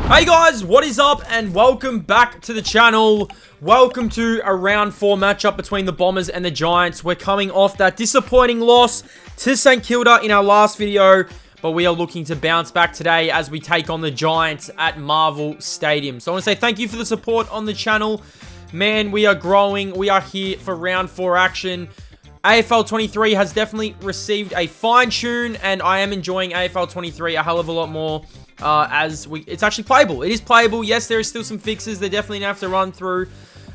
Hey guys, what is up and welcome back to the channel. Welcome to a round 4 matchup between the Bombers and the Giants. We're coming off that disappointing loss to St Kilda in our last video, but we are looking to bounce back today as we take on the Giants at Marvel Stadium. So I want to say thank you for the support on the channel. Man, we are growing. We are here for round 4 action. AFL 23 has definitely received a fine tune, and I am enjoying AFL 23 a hell of a lot more. It's actually playable. It is playable. Yes, there is still some fixes they definitely have to run through.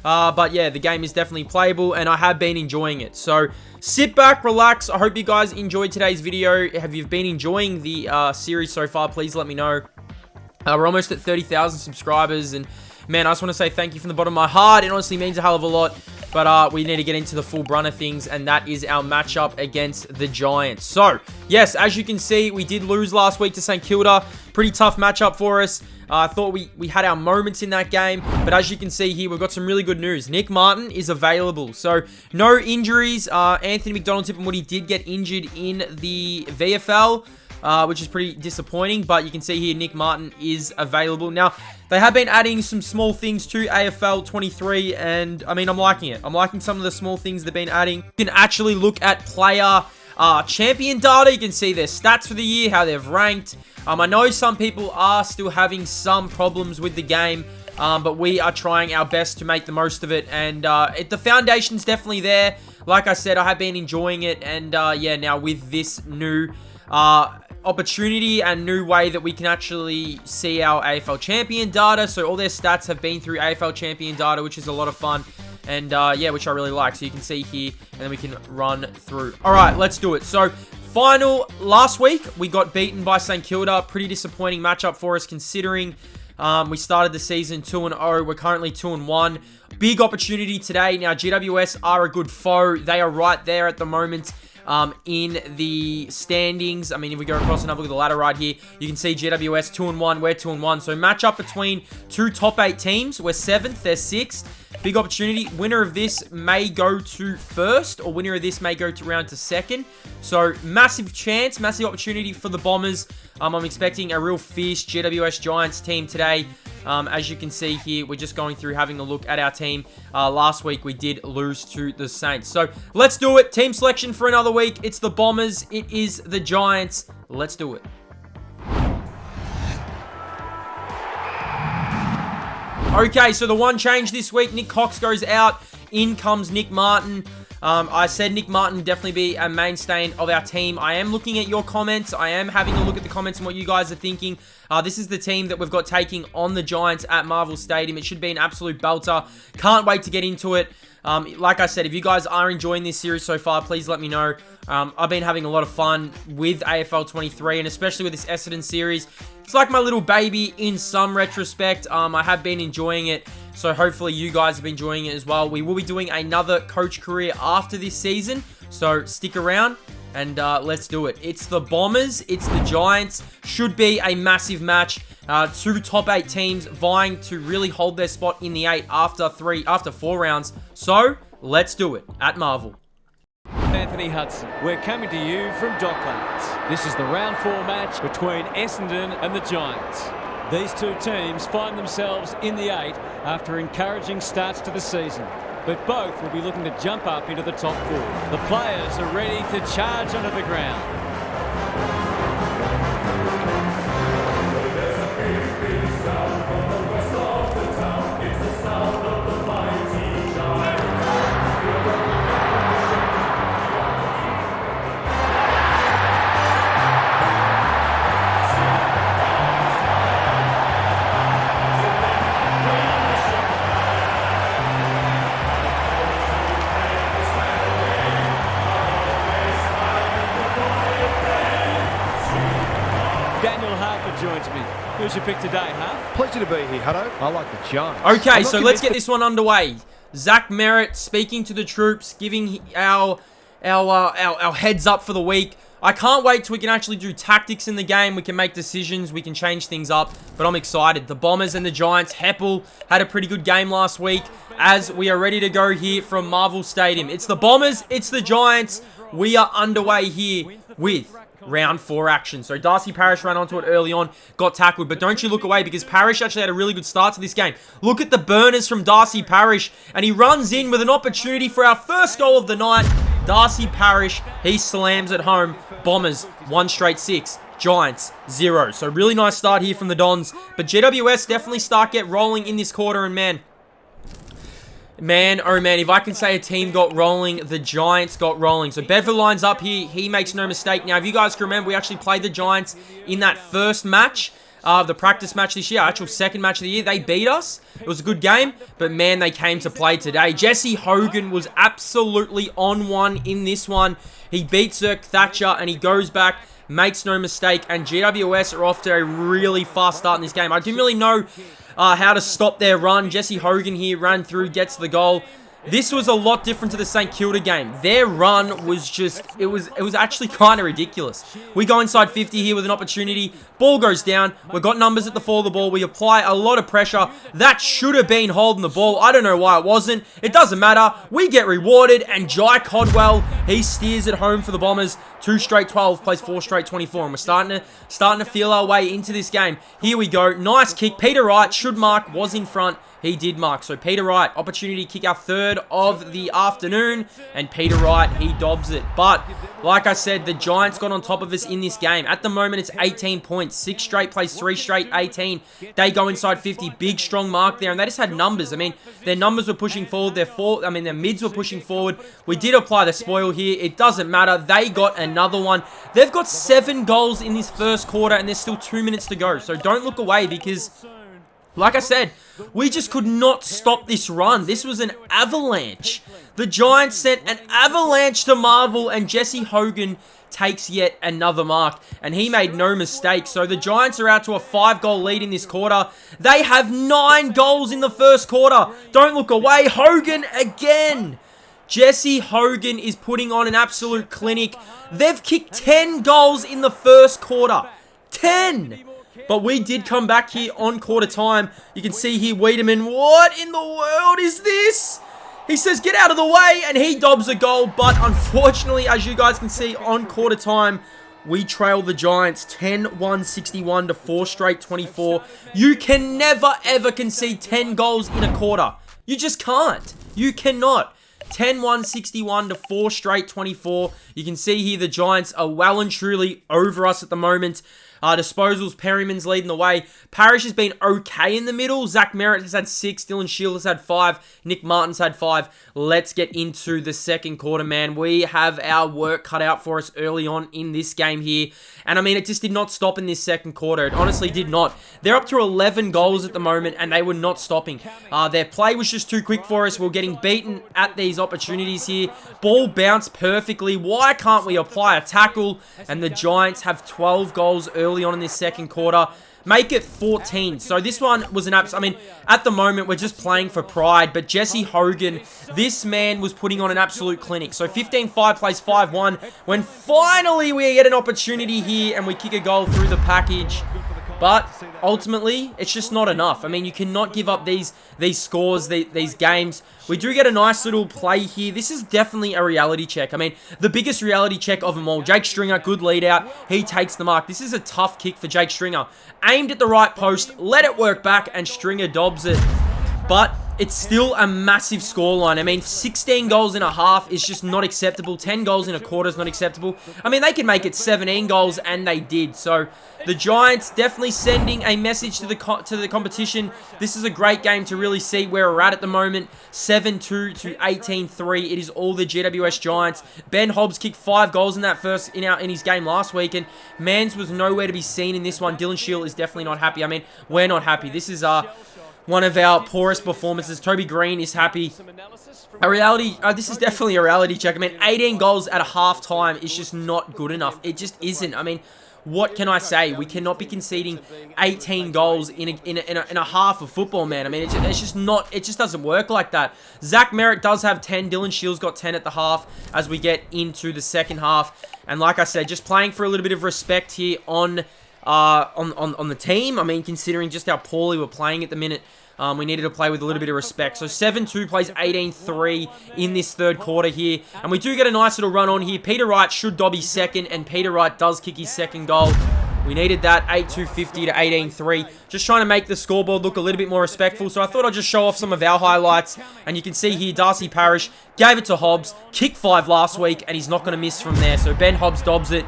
But yeah, the game is definitely playable, and I have been enjoying it. So sit back, relax. I hope you guys enjoyed today's video. Have you been enjoying the series so far? Please let me know. We're almost at 30,000 subscribers, and man, I just want to say thank you from the bottom of my heart. It honestly means a hell of a lot. But we need to get into the full brunt of things, and that is our matchup against the Giants. So, yes, as you can see, we did lose last week to St Kilda. Pretty tough matchup for us. I thought we had our moments in that game, but as you can see here, we've got some really good news. Nick Martin is available, so no injuries. Anthony McDonald-Tipungwuti did get injured in the VFL, which is pretty disappointing, but you can see here Nick Martin is available. Now, they have been adding some small things to AFL 23, and I mean, I'm liking it. I'm liking some of the small things they've been adding. You can actually look at player champion data. You can see their stats for the year, how they've ranked. I know some people are still having some problems with the game, but we are trying our best to make the most of it, and the foundation's definitely there. Like I said, I have been enjoying it, and yeah, now with this new opportunity and new way that we can actually see our AFL champion data. So all their stats have been through AFL champion data, which is a lot of fun. And yeah, which I really like. So you can see here, and then we can run through. All right, let's do it. So last week, we got beaten by St Kilda. Pretty disappointing matchup for us, considering we started the season 2-0. We're currently 2-1. Big opportunity today. Now, GWS are a good foe. They are right there at the moment in the standings. I mean, if we go across and have a look at the ladder right here, you can see GWS 2-1, we're 2-1. So match up between two top 8 teams. We're 7th, they're 6th. Big opportunity. Winner of this may go to 1st, or winner of this may go to round to 2nd. So massive chance, massive opportunity for the Bombers. I'm expecting a real fierce GWS Giants team today. As you can see here, we're just going through having a look at our team. Last week, we did lose to the Saints. So let's do it. Team selection for another week. It's the Bombers. It is the Giants. Let's do it. Okay, so the one change this week, Nick Cox goes out. In comes Nick Martin. I said Nick Martin definitely be a mainstay of our team. I am looking at your comments. I am having a look at the comments and what you guys are thinking. This is the team that we've got taking on the Giants at Marvel Stadium. It should be an absolute belter. Can't wait to get into it. Like I said, if you guys are enjoying this series so far, please let me know. I've been having a lot of fun with AFL 23, and especially with this Essendon series. It's like my little baby in some retrospect. I have been enjoying it, so hopefully you guys have been enjoying it as well. We will be doing another coach career after this season, so stick around and let's do it. It's the Bombers, it's the Giants. Should be a massive match. Two top 8 teams vying to really hold their spot in the 8 after 4 rounds. So let's do it at Marvel. Anthony Hudson, we're coming to you from Docklands. This is the round 4 match between Essendon and the Giants. These two teams find themselves in the 8 after encouraging starts to the season, but both will be looking to jump up into the top 4. The players are ready to charge onto the ground. Joins me. Who's your pick today, huh? Pleasure to be here, Hutto. I like the Giants. Okay, so let's get this one underway. Zach Merritt speaking to the troops, giving our heads up for the week. I can't wait till we can actually do tactics in the game. We can make decisions. We can change things up. But I'm excited. The Bombers and the Giants. Heppel had a pretty good game last week, as we are ready to go here from Marvel Stadium. It's the Bombers. It's the Giants. We are underway here with round 4 action. So Darcy Parish ran onto it early on, got tackled, but don't you look away because Parish actually had a really good start to this game. Look at the burners from Darcy Parish, and he runs in with an opportunity for our first goal of the night. Darcy Parish, he slams it home. Bombers, 1 straight 6. Giants, 0. So really nice start here from the Dons, but GWS definitely get rolling in this quarter, and man, oh man, if I can say a team got rolling, the Giants got rolling. So Bedford lines up here. He makes no mistake. Now, if you guys can remember, we actually played the Giants in that first match, the practice match this year, actual second match of the year. They beat us. It was a good game, but man, they came to play today. Jesse Hogan was absolutely on one in this one. He beats Zirk Thatcher, and he goes back, makes no mistake, and GWS are off to a really fast start in this game. I didn't really know how to stop their run. Jesse Hogan here ran through, gets the goal. This was a lot different to the St Kilda game. Their run was just, it was actually kind of ridiculous. We go inside 50 here with an opportunity. Ball goes down. We've got numbers at the fall of the ball. We apply a lot of pressure. That should have been holding the ball. I don't know why it wasn't. It doesn't matter. We get rewarded, and Jai Codwell, he steers it home for the Bombers. 2 straight 12, plays 4 straight 24, and we're starting to feel our way into this game. Here we go. Nice kick. Peter Wright should mark, was in front. He did mark. So Peter Wright, opportunity to kick our 3rd of the afternoon. And Peter Wright, he dobs it. But, like I said, the Giants got on top of us in this game. At the moment, it's 18 points. 6 straight plays, 3 straight 18. They go inside 50. Big, strong mark there. And they just had numbers. I mean, their numbers were pushing forward. Their mids were pushing forward. We did apply the spoil here. It doesn't matter. They got another one. They've got 7 goals in this first quarter, and there's still 2 minutes to go. So don't look away because, like I said, we just could not stop this run. This was an avalanche. The Giants sent an avalanche to Marvel, and Jesse Hogan takes yet another mark, and he made no mistake. So the Giants are out to a 5-goal lead in this quarter. They have 9 goals in the first quarter. Don't look away. Hogan again. Jesse Hogan is putting on an absolute clinic. They've kicked 10 goals in the first quarter. 10! But we did come back here on quarter time. You can see here, Wiedemann. What in the world is this? He says, get out of the way, and he dobs a goal. But unfortunately, as you guys can see, on quarter time, we trail the Giants 10-1-61 to 4 straight 24. You can never, ever concede 10 goals in a quarter. You just can't. You cannot. 10-1-61 to 4 straight 24. You can see here the Giants are well and truly over us at the moment. Disposals, Perryman's leading the way. Parrish has been okay in the middle. Zach Merritt has had 6. Dylan Shield has had 5. Nick Martin's had 5. Let's get into the second quarter, man. We have our work cut out for us early on in this game here. And I mean, it just did not stop in this second quarter. It honestly did not. They're up to 11 goals at the moment, and they were not stopping. Their play was just too quick for us. We're getting beaten at these opportunities here. Ball bounced perfectly. Why can't we apply a tackle? And the Giants have 12 goals early on in this second quarter. Make it 14. So this one was an I mean, at the moment, we're just playing for pride. But Jesse Hogan, this man was putting on an absolute clinic. So 15-5 plays 5-1. When finally we get an opportunity here and we kick a goal through the package. But ultimately, it's just not enough. I mean, you cannot give up these scores, these games. We do get a nice little play here. This is definitely a reality check. I mean, the biggest reality check of them all. Jake Stringer, good lead out. He takes the mark. This is a tough kick for Jake Stringer. Aimed at the right post, let it work back, and Stringer dobs it. But it's still a massive scoreline. I mean, 16 goals in a half is just not acceptable. 10 goals in a quarter is not acceptable. I mean, they could make it 17 goals, and they did. So the Giants definitely sending a message to the competition. This is a great game to really see where we're at the moment. 7-2 to 18-3. It is all the GWS Giants. Ben Hobbs kicked 5 goals in that in his game last week, and Mans was nowhere to be seen in this one. Dylan Shield is definitely not happy. I mean, we're not happy. This is one of our poorest performances. Toby Green is happy. This is definitely a reality check. I mean, 18 goals at a half time is just not good enough. It just isn't. I mean, what can I say? We cannot be conceding 18 goals in a half of football, man. I mean, it's just not. It just doesn't work like that. Zach Merritt does have 10. Dylan Shields got 10 at the half as we get into the second half. And like I said, just playing for a little bit of respect here on on the team. I mean, considering just how poorly we're playing at the minute, we needed to play with a little bit of respect. So 7-2 plays 18-3 in this third quarter here. And we do get a nice little run on here. Peter Wright should dob his second, and Peter Wright does kick his second goal. We needed that 8-2-50 to 18-3. Just trying to make the scoreboard look a little bit more respectful. So I thought I'd just show off some of our highlights. And you can see here, Darcy Parish gave it to Hobbs. Kicked 5 last week, and he's not going to miss from there. So Ben Hobbs dobs it.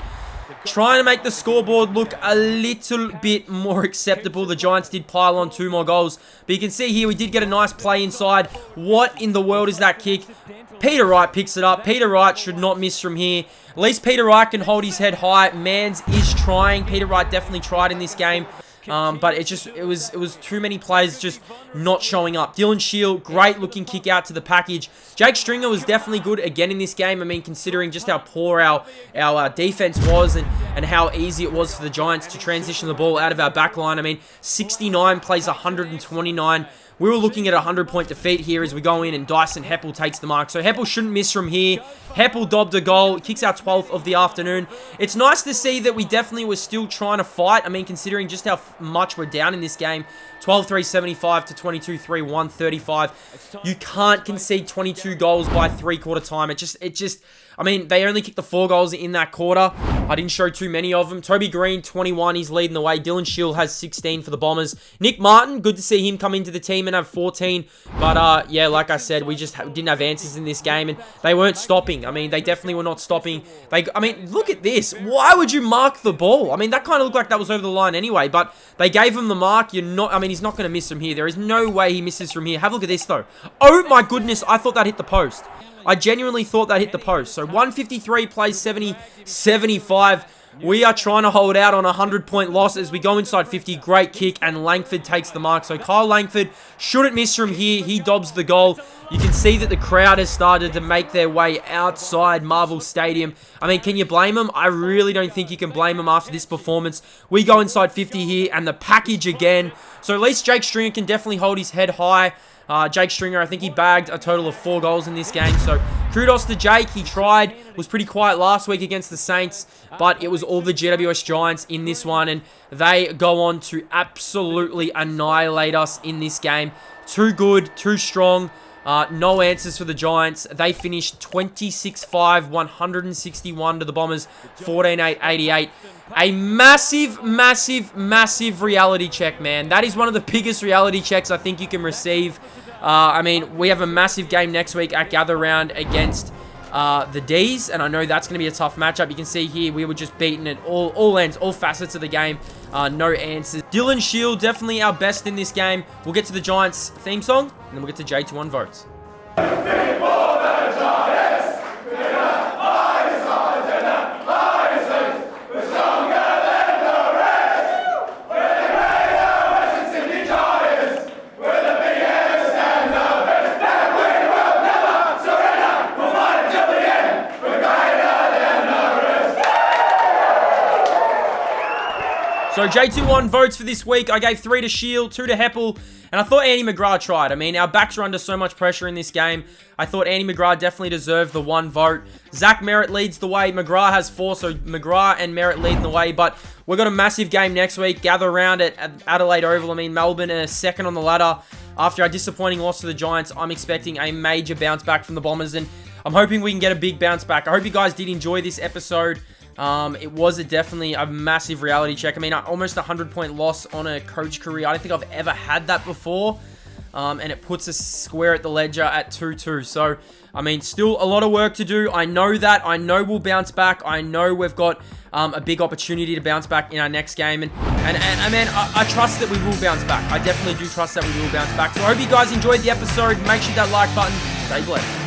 Trying to make the scoreboard look a little bit more acceptable. The Giants did pile on 2 more goals. But you can see here, we did get a nice play inside. What in the world is that kick? Peter Wright picks it up. Peter Wright should not miss from here. At least Peter Wright can hold his head high. Mans is trying. Peter Wright definitely tried in this game. But it was too many players just not showing up. Dylan Shield, great looking kick out to the package. Jake Stringer was definitely good again in this game. I mean, considering just how poor our defense was and how easy it was for the Giants to transition the ball out of our back line. I mean, 69 plays 129. We were looking at a 100-point defeat here as we go in, and Dyson Heppel takes the mark. So Heppel shouldn't miss from here. Heppel dobbed a goal, kicks our 12th of the afternoon. It's nice to see that we definitely were still trying to fight. I mean, considering just how much we're down in this game. 12-3, 75 to 22-3, 135. You can't concede 22 goals by three-quarter time. It just, I mean, they only kicked the 4 goals in that quarter. I didn't show too many of them. Toby Green, 21, he's leading the way. Dylan Shield has 16 for the Bombers. Nick Martin, good to see him come into the team and have 14. But, yeah, like I said, we just didn't have answers in this game, and they weren't stopping. I mean, they definitely were not stopping. I mean, look at this. Why would you mark the ball? I mean, that kind of looked like that was over the line anyway, but they gave him the mark. I mean, he's not going to miss from here. There is no way he misses from here. Have a look at this, though. Oh, my goodness. I thought that hit the post. I genuinely thought that hit the post. So 153 plays 70, 75. We are trying to hold out on a 100-point loss as we go inside 50. Great kick, and Langford takes the mark. So Kyle Langford shouldn't miss from here. He dobs the goal. You can see that the crowd has started to make their way outside Marvel Stadium. I mean, can you blame them? I really don't think you can blame them after this performance. We go inside 50 here, and the package again. So at least Jake Stringer can definitely hold his head high. Jake Stringer, I think he bagged a total of 4 goals in this game. So kudos to Jake. He tried. Was pretty quiet last week against the Saints. But it was all the GWS Giants in this one. And they go on to absolutely annihilate us in this game. Too good. Too strong. No answers for the Giants. They finished 26-5, 161 to the Bombers, 14-8, 88. A massive, massive, massive reality check, man. That is one of the biggest reality checks I think you can receive. I mean, we have a massive game next week at Gather Round against the D's, and I know that's going to be a tough matchup. You can see here, we were just beaten at all ends, all facets of the game. No answers. Dylan Shield, definitely our best in this game. We'll get to the Giants theme song, and then we'll get to J21 votes. So J21 votes for this week. I gave 3 to Shield, 2 to Heppel, and I thought Andy McGrath tried. I mean, our backs are under so much pressure in this game. I thought Andy McGrath definitely deserved the 1 vote. Zach Merritt leads the way. McGrath has 4, so McGrath and Merritt leading the way. But we've got a massive game next week. Gather Round at Adelaide Oval. I mean, Melbourne in a second on the ladder. After our disappointing loss to the Giants, I'm expecting a major bounce back from the Bombers, and I'm hoping we can get a big bounce back. I hope you guys did enjoy this episode. It was definitely a massive reality check. I mean, almost a 100-point loss on a coach career. I don't think I've ever had that before. And it puts us square at the ledger at 2-2. So, I mean, still a lot of work to do. I know that. I know we'll bounce back. I know we've got a big opportunity to bounce back in our next game. And man, I trust that we will bounce back. I definitely do trust that we will bounce back. So I hope you guys enjoyed the episode. Make sure that like button. Stay blessed.